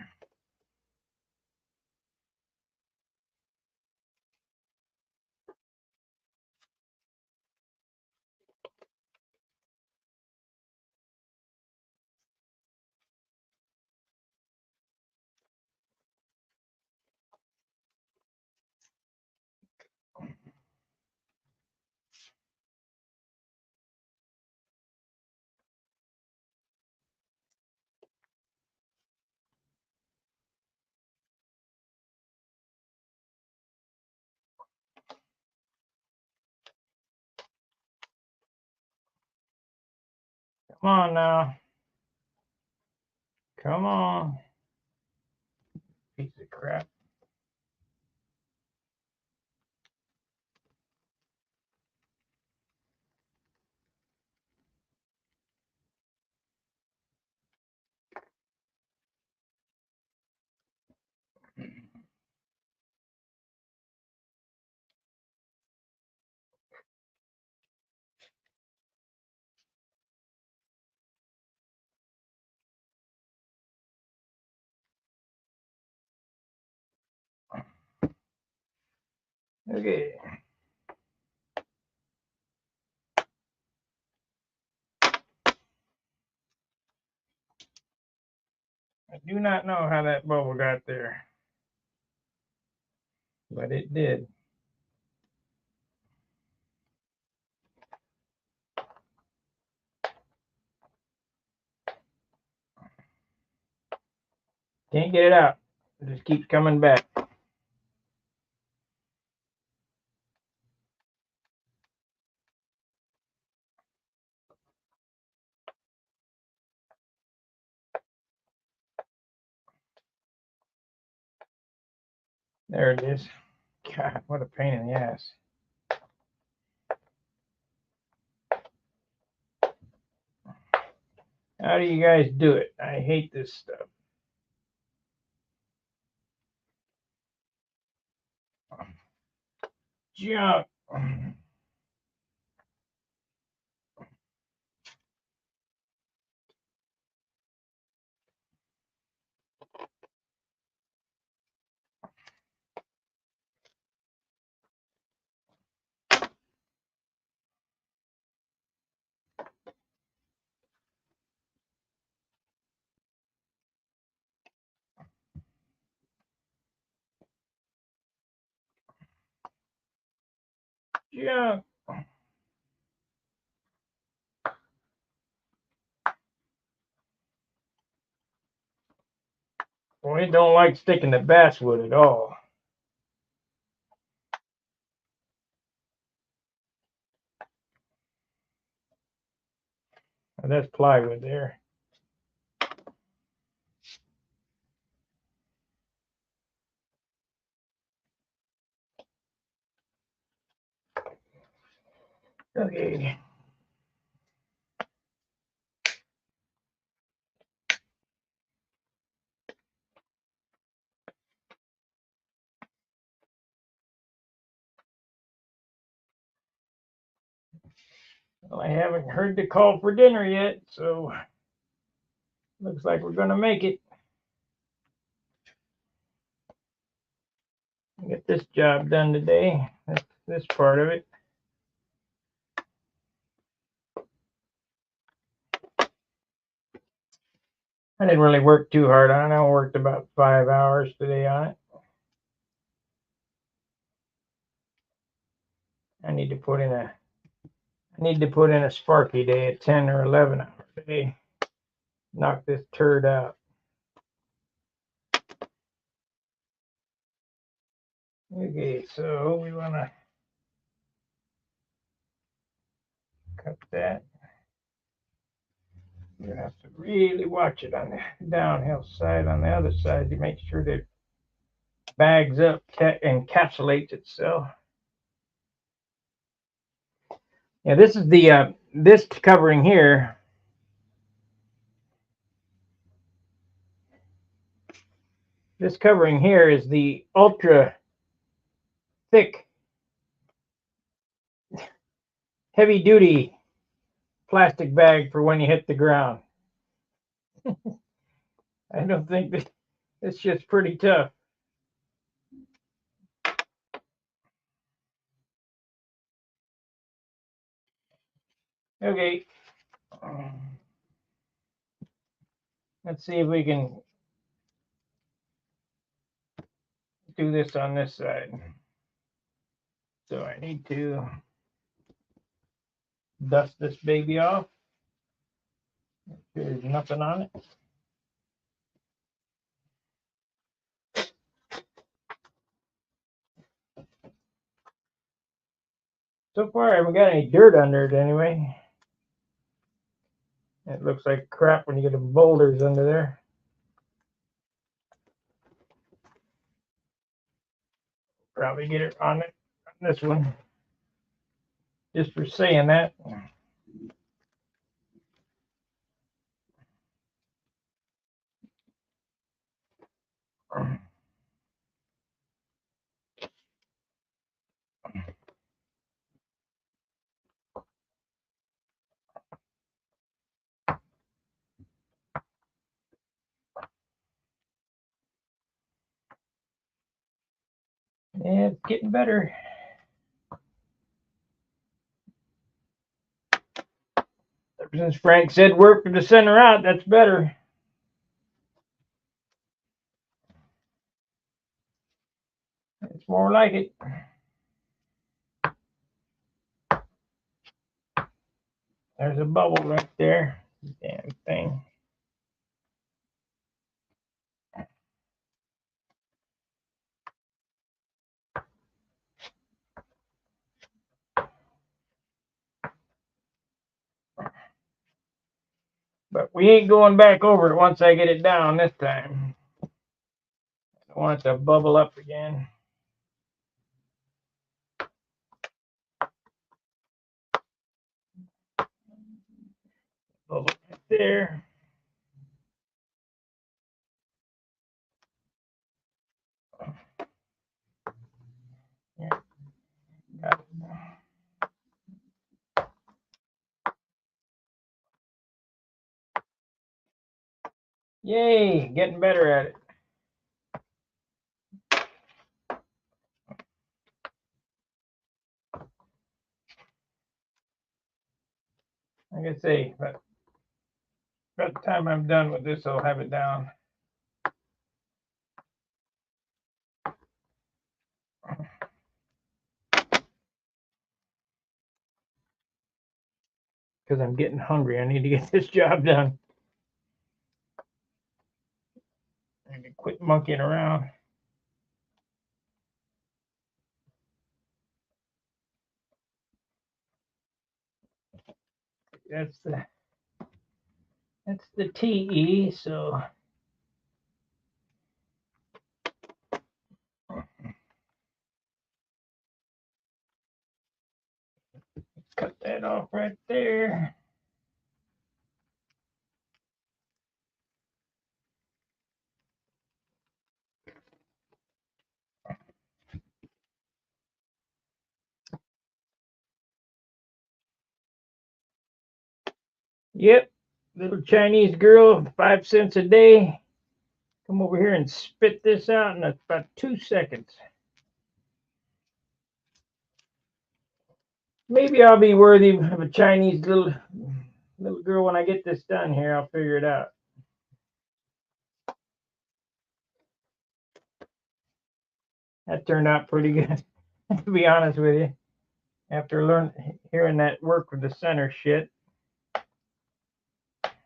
Come on now. Come on. Piece of crap. Okay. I do not know how that bubble got there, but it did. Can't get it out. It just keeps coming back. There it is. God, what a pain in the ass. How do you guys do it? I hate this stuff. Junk. Junk. Boy, it don't like sticking to basswood at all. That's plywood there. Okay. Well, I haven't heard the call for dinner yet, so looks like we're gonna make it. Get this job done today. That's this part of it. I didn't really work too hard on it. I worked about 5 hours today on it. I need to put in a Sparky day at 10 or 11 hour day. Knock this turd out. Okay, so we want to cut that. You have to really watch it on the downhill side. On the other side, to make sure that it bags up, encapsulates itself. Yeah, this is the this covering here. This covering here is the ultra thick, heavy duty plastic bag for when you hit the ground. I don't think that it's just pretty tough. Okay. Let's see if we can do this on this side. So I need to dust this baby off. There's nothing on it. So far, I haven't got any dirt under it anyway. It looks like crap when you get the boulders under there. Probably get it on it on this one. Just for saying that. Yeah, it's getting better. since Frank said work from the center out, that's better. It's more like it. There's a bubble right there. Damn thing. But we ain't going back over it once I get it down this time. I want it to bubble up again. Bubble right there. Yeah, got it. Yay, getting better at it. Like I say, but by the time I'm done with this, I'll have it down. Because I'm getting hungry. I need to get this job done. I need to quit monkeying around. That's the TE, so cut that off right there. Yep, little Chinese girl, 5 cents a day. Come over here and spit this out in about 2 seconds. Maybe I'll be worthy of a Chinese little girl when I get this done here. I'll figure it out. That turned out pretty good, to be honest with you. After hearing that work with the center shit.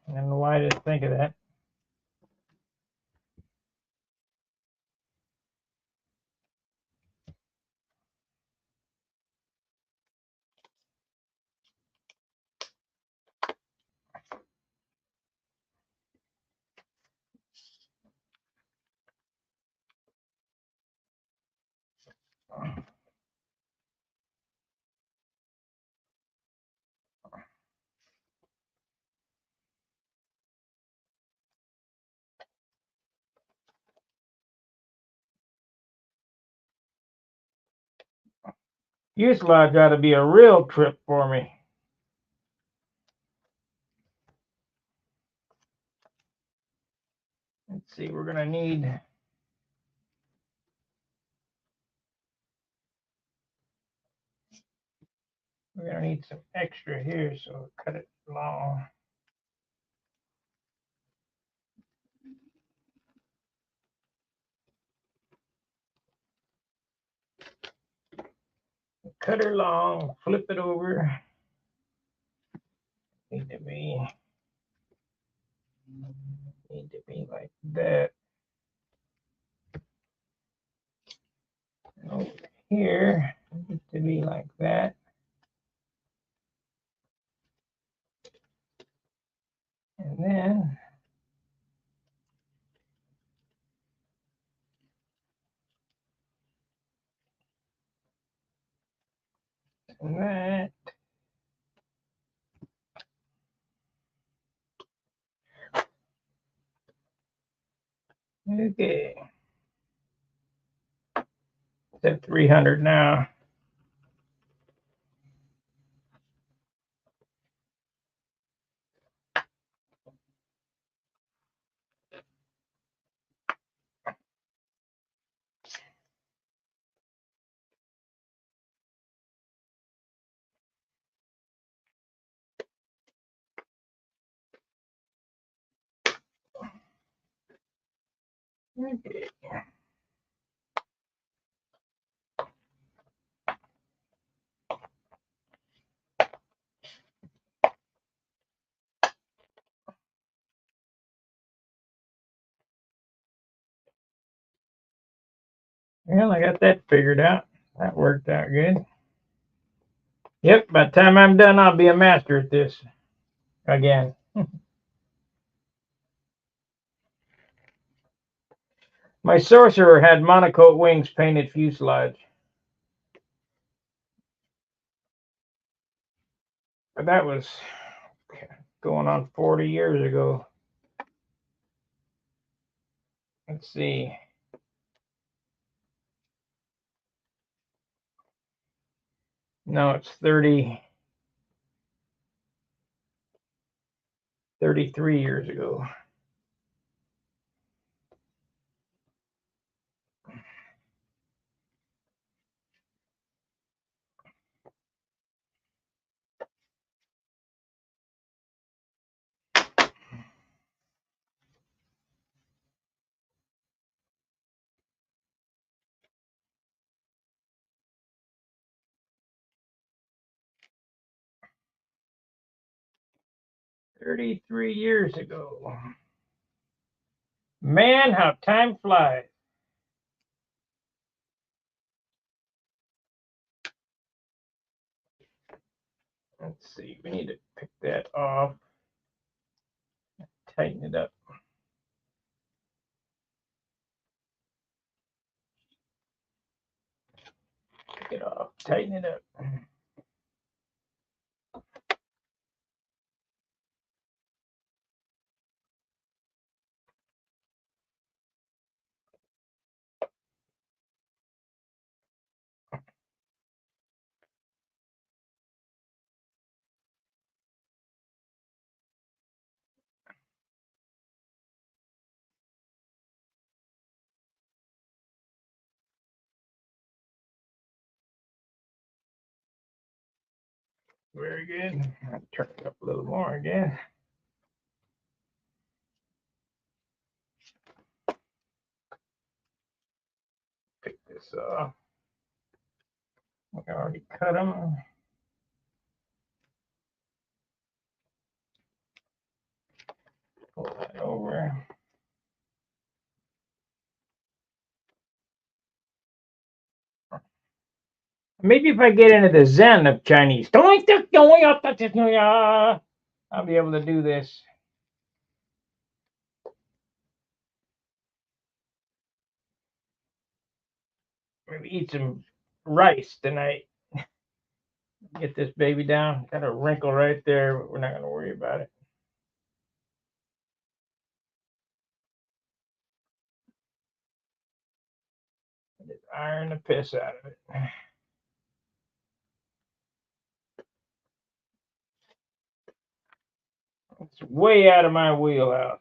I don't know why I didn't think of that. Fuselage ought to be a real trip for me. Let's see, we're gonna need some extra here, so cut it long. Cut her long, flip it over. Need to be like that. And over here, need to be like that. And then that. Okay. It's at 300 now. Okay. Well, I got that figured out. That worked out good. Yep, by the time I'm done, I'll be a master at this again. My sorcerer had monocoque wings painted fuselage. But that was going on 40 years ago. Let's see. No, it's 33 years ago. $33 years ago. Man, how time flies. Let's see, we need to pick that off, tighten it up. Pick it off, tighten it up. Very good. I'll turn it up a little more again. Pick this off. I already cut them. Pull that over. Maybe if I get into the zen of Chinese, I'll be able to do this. Maybe eat some rice tonight. Get this baby down. Got a wrinkle right there, but we're not going to worry about it. Just iron the piss out of it. It's way out of my wheelhouse.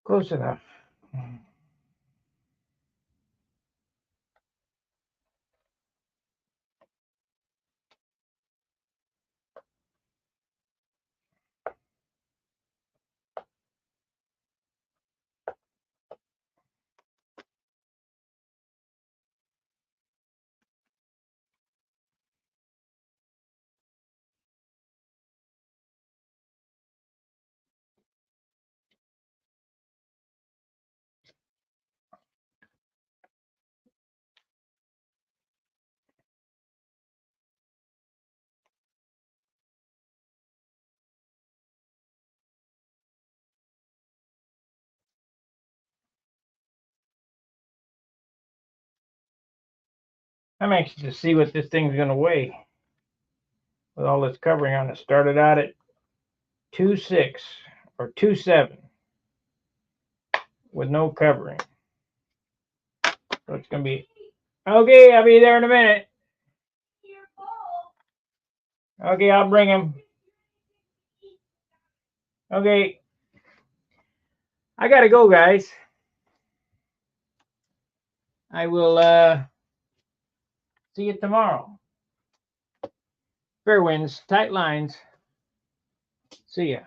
Close enough. I'm anxious to see what this thing's going to weigh with all this covering on it. Started out at 2.6 or 2.7 with no covering. So it's going to be, okay, I'll be there in a minute. Okay, I'll bring him. Okay. I gotta go, guys. I will see you tomorrow. Fair winds, tight lines. See ya.